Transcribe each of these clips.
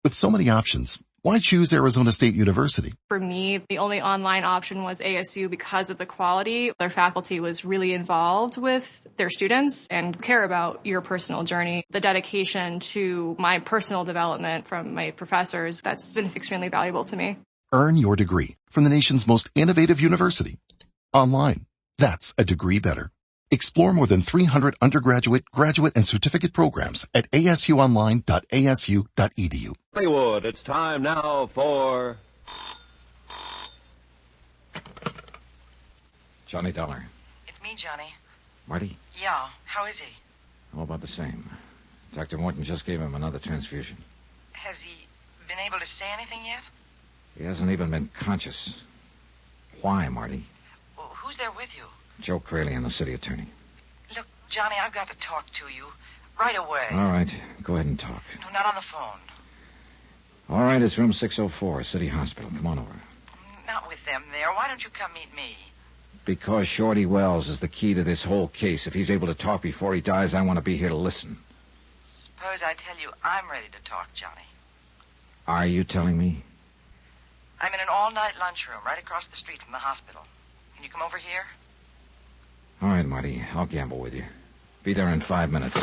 With so many options, why choose Arizona State University? For me, the only online option was ASU because of the quality. Their faculty was really involved with their students and care about your personal journey. The dedication to my personal development from my professors, that's been extremely valuable to me. Earn your degree from the nation's most innovative university. Online. That's a degree better. Explore more than 300 undergraduate, graduate, and certificate programs at asuonline.asu.edu. Hollywood, it's time now for... Johnny Dollar. It's me, Johnny. Marty? Yeah, how is he? How about the same? Dr. Morton just gave him another transfusion. Has he been able to say anything yet? He hasn't even been conscious. Why, Marty? Well, who's there with you? Joe Crayley and the city attorney. Look, Johnny, I've got to talk to you right away. All right, go ahead and talk. No, not on the phone. All right, it's room 604, City Hospital. Come on over. Not with them there. Why don't you come meet me? Because Shorty Wells is the key to this whole case. If he's able to talk before he dies, I want to be here to listen. Suppose I tell you I'm ready to talk, Johnny. Are you telling me? I'm in an all-night lunchroom right across the street from the hospital. Can you come over here? All right, Marty, I'll gamble with you. Be there in 5 minutes.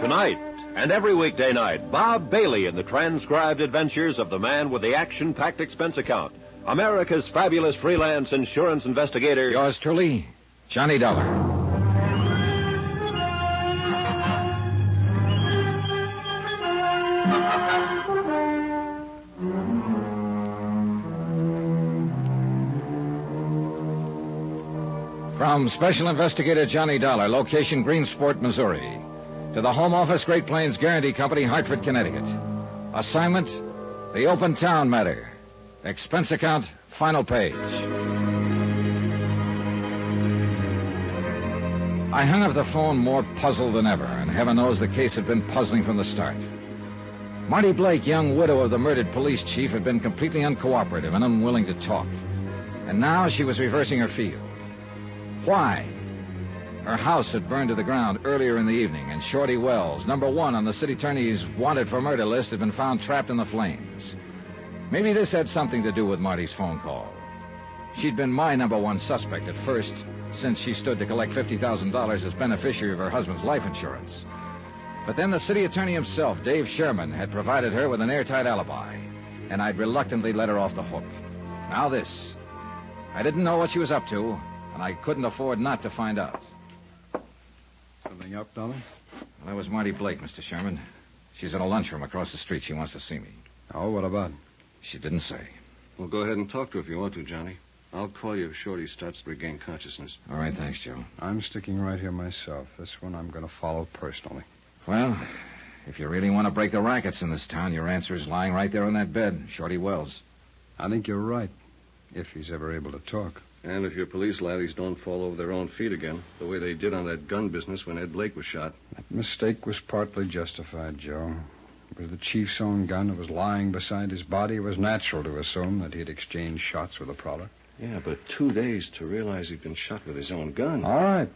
Tonight and every weekday night, Bob Bailey in the transcribed adventures of the man with the action-packed expense account. America's fabulous freelance insurance investigator. Yours truly, Johnny Dollar. From Special Investigator Johnny Dollar, location Greensport, Missouri, to the Home Office Great Plains Guarantee Company, Hartford, Connecticut. Assignment, the Open Town Matter. Expense account, final page. I hung up the phone more puzzled than ever, and heaven knows the case had been puzzling from the start. Marty Blake, young widow of the murdered police chief, had been completely uncooperative and unwilling to talk. And now she was reversing her field. Why? Her house had burned to the ground earlier in the evening, and Shorty Wells, number 1 on the city attorney's wanted for murder list, had been found trapped in the flames. Maybe this had something to do with Marty's phone call. She'd been my number 1 suspect at first, since she stood to collect $50,000 as beneficiary of her husband's life insurance. But then the city attorney himself, Dave Sherman, had provided her with an airtight alibi, and I'd reluctantly let her off the hook. Now this. I didn't know what she was up to, and I couldn't afford not to find out. Something up, Dollar? Well, that was Marty Blake, Mr. Sherman. She's in a lunchroom across the street. She wants to see me. Oh, what about? She didn't say. Well, go ahead and talk to her if you want to, Johnny. I'll call you if Shorty starts to regain consciousness. All right, thanks, Joe. I'm sticking right here myself. This one I'm going to follow personally. Well, if you really want to break the rackets in this town, your answer is lying right there on that bed, Shorty Wells. I think you're right, if he's ever able to talk. And if your police laddies don't fall over their own feet again, the way they did on that gun business when Ed Blake was shot. That mistake was partly justified, Joe. It was the chief's own gun that was lying beside his body. It was natural to assume that he'd exchanged shots with a prowler. Yeah, but 2 days to realize he'd been shot with his own gun. All right.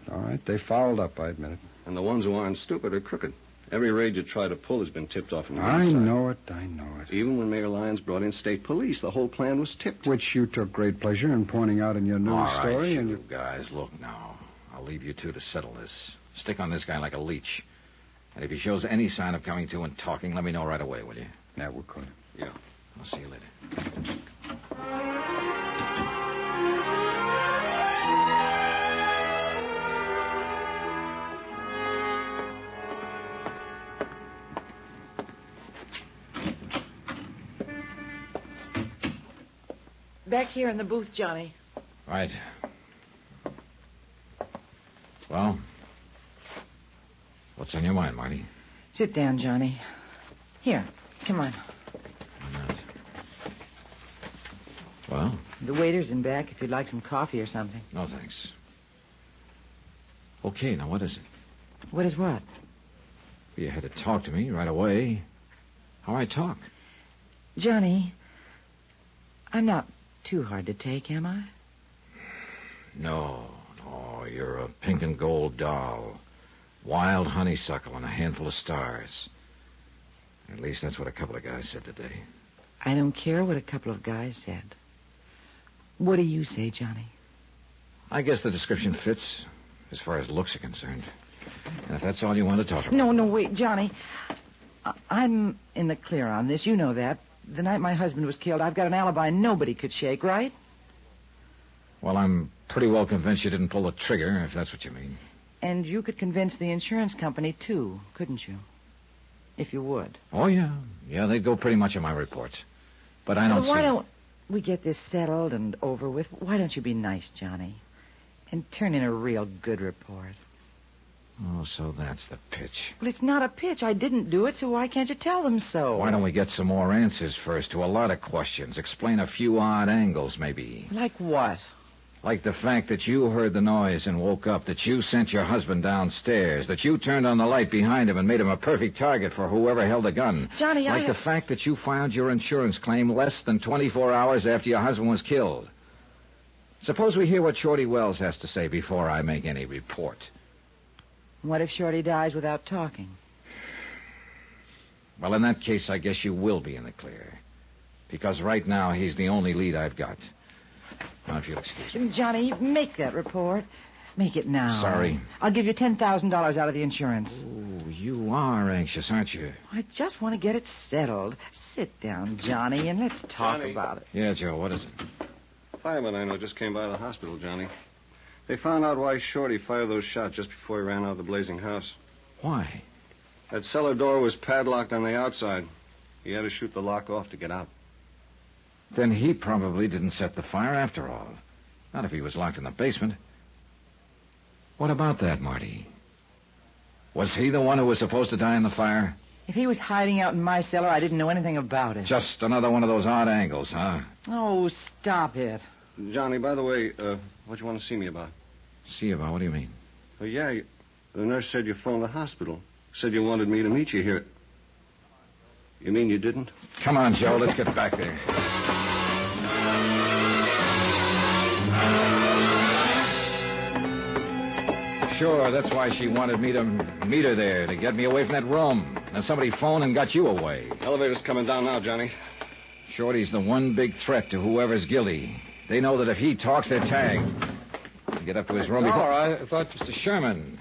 They fouled up, I admit it. And the ones who aren't stupid are crooked. Every raid you try to pull has been tipped off from the I inside. know it. Even when Mayor Lyons brought in state police, the whole plan was tipped. Which you took great pleasure in pointing out in your news All story. right, and you guys, look now. I'll leave you two to settle this. Stick on this guy like a leech. And if he shows any sign of coming to and talking, let me know right away, will you? Yeah, we'll call you. Yeah. I'll see you later. Back here in the booth, Johnny. Right. Well, what's on your mind, Marty? Sit down, Johnny. Here, come on. Why not? Well? The waiter's in back if you'd like some coffee or something. No, thanks. Okay, now what is it? What is what? You had to talk to me right away. How I talk? Johnny, I'm not too hard to take, am I? No, you're a pink and gold doll. Wild honeysuckle and a handful of stars. At least that's what a couple of guys said today. I don't care what a couple of guys said. What do you say, Johnny? I guess the description fits, as far as looks are concerned. And if that's all you want to talk about... No, wait, Johnny. I'm in the clear on this. You know that. The night my husband was killed, I've got an alibi nobody could shake, right? Well, I'm pretty well convinced you didn't pull the trigger, if that's what you mean. And you could convince the insurance company, too, couldn't you? If you would. Oh, yeah. Yeah, they'd go pretty much on my reports. But I don't see... Why don't we get this settled and over with? Why don't you be nice, Johnny? And turn in a real good report. Oh, so that's the pitch. Well, it's not a pitch. I didn't do it, so why can't you tell them so? Why don't we get some more answers first to a lot of questions? Explain a few odd angles, maybe. Like what? Like the fact that you heard the noise and woke up, that you sent your husband downstairs, that you turned on the light behind him and made him a perfect target for whoever held the gun. Johnny, Like the fact that you filed your insurance claim less than 24 hours after your husband was killed. Suppose we hear what Shorty Wells has to say before I make any report. What if Shorty dies without talking? Well, in that case, I guess you will be in the clear. Because right now, he's the only lead I've got. Now, if you'll excuse me. Johnny, make that report. Make it now. Sorry. I'll give you $10,000 out of the insurance. Oh, you are anxious, aren't you? I just want to get it settled. Sit down, Johnny, and let's talk about it. Yeah, Joe, what is it? Fireman I know just came by the hospital, Johnny. They found out why Shorty fired those shots just before he ran out of the blazing house. Why? That cellar door was padlocked on the outside. He had to shoot the lock off to get out. Then he probably didn't set the fire after all. Not if he was locked in the basement. What about that, Marty? Was he the one who was supposed to die in the fire? If he was hiding out in my cellar, I didn't know anything about it. Just another one of those odd angles, huh? Oh, stop it. Johnny, by the way, what you want to see me about? See about? What do you mean? Oh, yeah, the nurse said you phoned the hospital. Said you wanted me to meet you here. You mean you didn't? Come on, Joe, let's get back there. Sure, that's why she wanted me to meet her there, to get me away from that room. And somebody phoned and got you away. Elevator's coming down now, Johnny. Shorty's the one big threat to whoever's guilty. They know that if he talks, they're tagged. Get up to his room before... No, I thought... Mr. Sherman,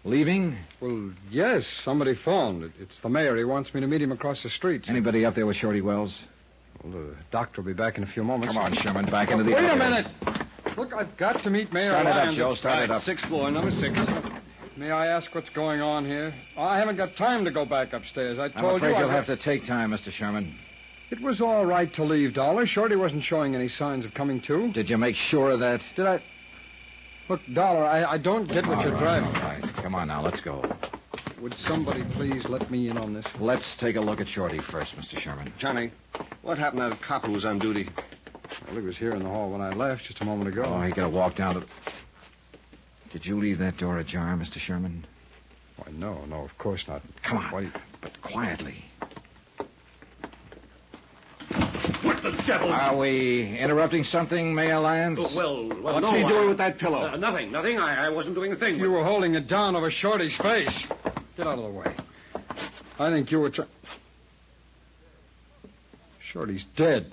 leaving? Well, yes, somebody phoned. It's the mayor. He wants me to meet him across the street. Anybody up there with Shorty Wells? Well, the doctor will be back in a few moments. Come on, Sherman, back into the... Wait a minute! Look, I've got to meet Mayor Start it Lyons. up, Joe. Start it up. Sixth floor, number 6. May I ask what's going on here? Oh, I haven't got time to go back upstairs. I I'm told afraid you... you'll have to take time, Mr. Sherman. It was all right to leave, Dollar. Shorty wasn't showing any signs of coming to. Did you make sure of that? Did I... Look, Dollar, I don't get what you're driving. All right. Come on now, let's go. Would somebody please let me in on this? Let's take a look at Shorty first, Mr. Sherman. Johnny, what happened to that cop who was on duty? Well, he was here in the hall when I left just a moment ago. Oh, he could have walked down to... Did you leave that door ajar, Mr. Sherman? Why, no, of course not. Come on, Why... but quietly. What the devil? Are we interrupting something, Mayor Lyons? What's he doing with that pillow? Nothing. I wasn't doing a thing. You were holding it down over Shorty's face. Get out of the way. I think you were trying... Shorty's dead.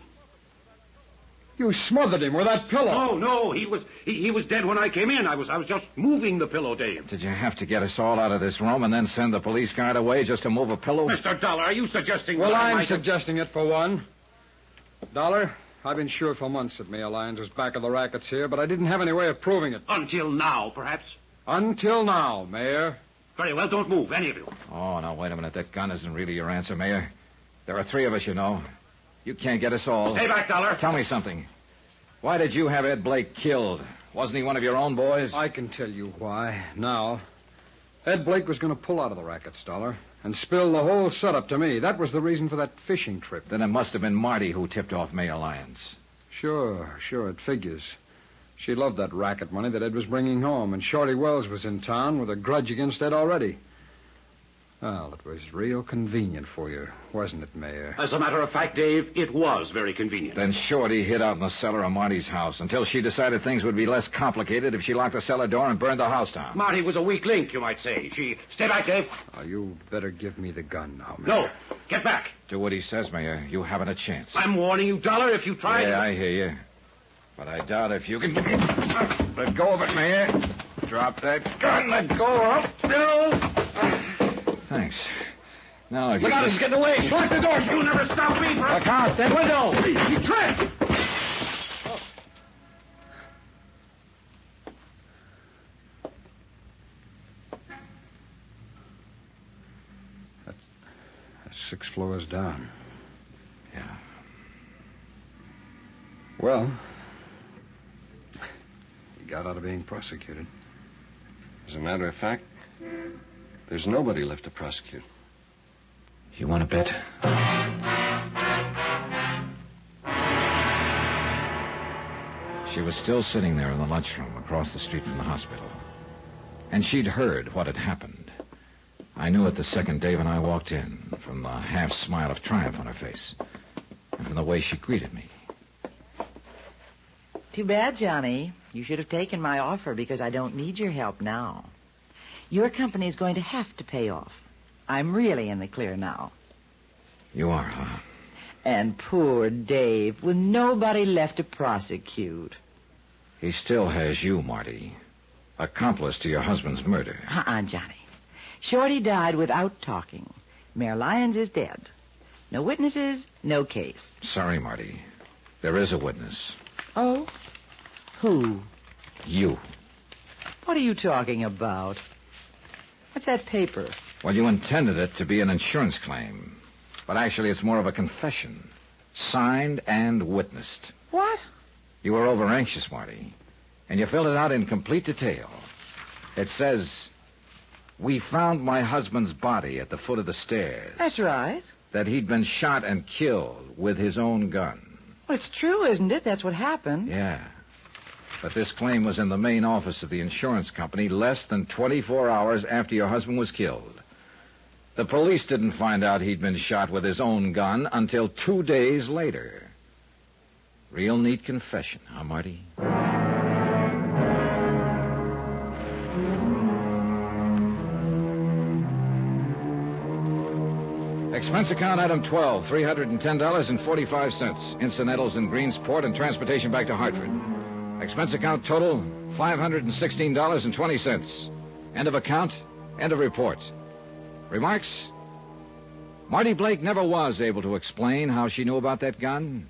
You smothered him with that pillow. No. He was dead when I came in. I was just moving the pillow, Dave. Did you have to get us all out of this room and then send the police guard away just to move a pillow? Mr. Dollar, are you suggesting... Well, that I I'm might have- suggesting it for one. Dollar, I've been sure for months that Mayor Lyons was back of the rackets here, but I didn't have any way of proving it. Until now, perhaps. Until now, Mayor. Very well, don't move, any of you. Oh, now, wait a minute. That gun isn't really your answer, Mayor. There are 3 of us, you know. You can't get us all. Stay back, Dollar. Tell me something. Why did you have Ed Blake killed? Wasn't he one of your own boys? I can tell you why, now. Ed Blake was going to pull out of the rackets, Dollar, and spill the whole setup to me. That was the reason for that fishing trip. Then it must have been Marty who tipped off Mayor Lyons. Sure, it figures. She loved that racket money that Ed was bringing home, and Shorty Wells was in town with a grudge against Ed already. Well, it was real convenient for you, wasn't it, Mayor? As a matter of fact, Dave, it was very convenient. Then Shorty hid out in the cellar of Marty's house until she decided things would be less complicated if she locked the cellar door and burned the house down. Marty was a weak link, you might say. Stay back, Dave. Oh, you better give me the gun now, Mayor. No, get back. Do what he says, Mayor. You haven't a chance. I'm warning you, Dollar, if you try Yeah, I hear you. But I doubt if you can... Let go of it, Mayor. Drop that gun. Let go of it. No. Thanks. Now, if Look you out, just... he's getting away. Lock the door. You'll never stop me from... Look out, that window. He tripped. That's 6 floors down. Yeah. Well, he got out of being prosecuted. As a matter of fact, there's nobody left to prosecute. You want to bet? She was still sitting there in the lunchroom across the street from the hospital. And she'd heard what had happened. I knew it the second Dave and I walked in, from the half smile of triumph on her face, and from the way she greeted me. Too bad, Johnny. You should have taken my offer because I don't need your help now. Your company's going to have to pay off. I'm really in the clear now. You are, huh? And poor Dave, with nobody left to prosecute. He still has you, Marty. Accomplice to your husband's murder. Johnny. Shorty died without talking. Mayor Lyons is dead. No witnesses, no case. Sorry, Marty. There is a witness. Oh? Who? You. What are you talking about? What's that paper? Well, you intended it to be an insurance claim. But actually, it's more of a confession. Signed and witnessed. What? You were over-anxious, Marty. And you filled it out in complete detail. It says, we found my husband's body at the foot of the stairs. That's right. That he'd been shot and killed with his own gun. Well, it's true, isn't it? That's what happened. Yeah. But this claim was in the main office of the insurance company less than 24 hours after your husband was killed. The police didn't find out he'd been shot with his own gun until 2 days later. Real neat confession, huh, Marty? Expense account item 12, $310.45. Incidentals in Greensport and transportation back to Hartford. Expense account total, $516.20. End of account, end of report. Remarks? Marty Blake never was able to explain how she knew about that gun.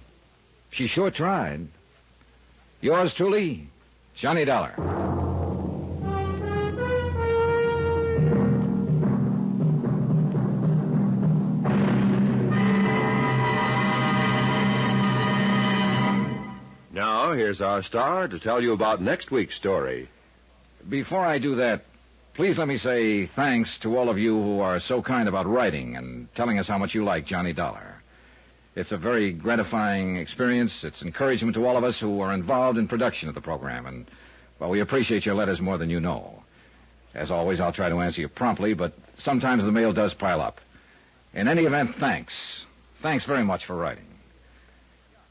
She sure tried. Yours truly, Johnny Dollar. Now, here's our star to tell you about next week's story. Before I do that, please let me say thanks to all of you who are so kind about writing and telling us how much you like Johnny Dollar. It's a very gratifying experience. It's encouragement to all of us who are involved in production of the program. And, well, we appreciate your letters more than you know. As always, I'll try to answer you promptly, but sometimes the mail does pile up. In any event, thanks. Thanks very much for writing.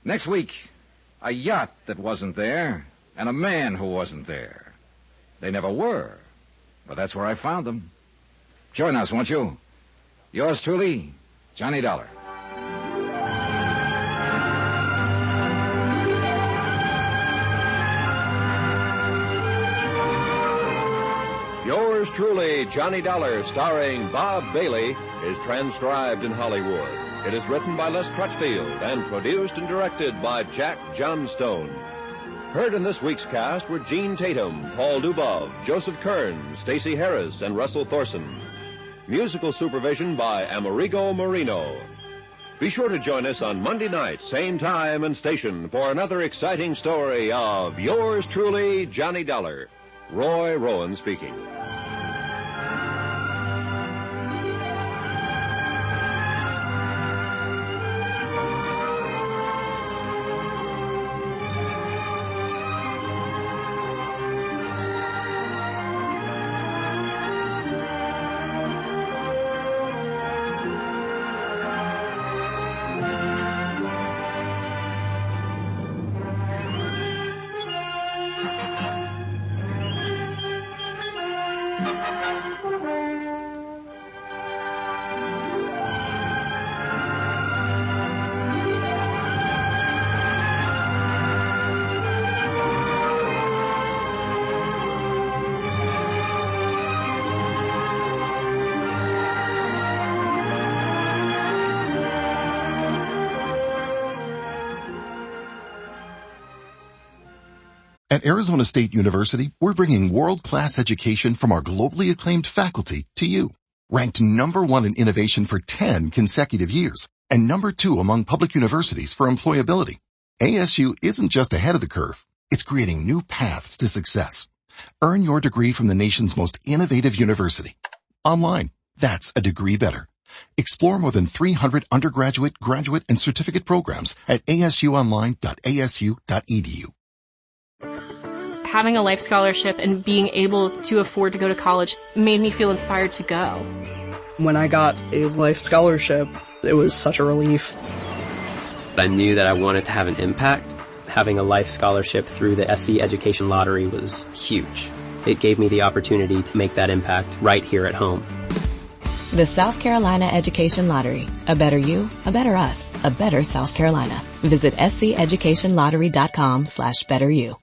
Next week, a yacht that wasn't there and a man who wasn't there. They never were. But that's where I found them. Join us, won't you? Yours truly, Johnny Dollar. Yours truly, Johnny Dollar, starring Bob Bailey, is transcribed in Hollywood. It is written by Les Crutchfield and produced and directed by Jack Johnstone. Heard in this week's cast were Gene Tatum, Paul Dubov, Joseph Kern, Stacey Harris, and Russell Thorson. Musical supervision by Amerigo Marino. Be sure to join us on Monday night, same time and station, for another exciting story of Yours truly, Johnny Dollar. Roy Rowan speaking. At Arizona State University, we're bringing world-class education from our globally acclaimed faculty to you. Ranked #1 in innovation for 10 consecutive years and #2 among public universities for employability. ASU isn't just ahead of the curve. It's creating new paths to success. Earn your degree from the nation's most innovative university. Online. That's a degree better. Explore more than 300 undergraduate, graduate, and certificate programs at asuonline.asu.edu. Having a life scholarship and being able to afford to go to college made me feel inspired to go. When I got a life scholarship, it was such a relief. I knew that I wanted to have an impact. Having a life scholarship through the SC Education Lottery was huge. It gave me the opportunity to make that impact right here at home. The South Carolina Education Lottery. A better you, a better us, a better South Carolina. Visit sceducationlottery.com/betteryou.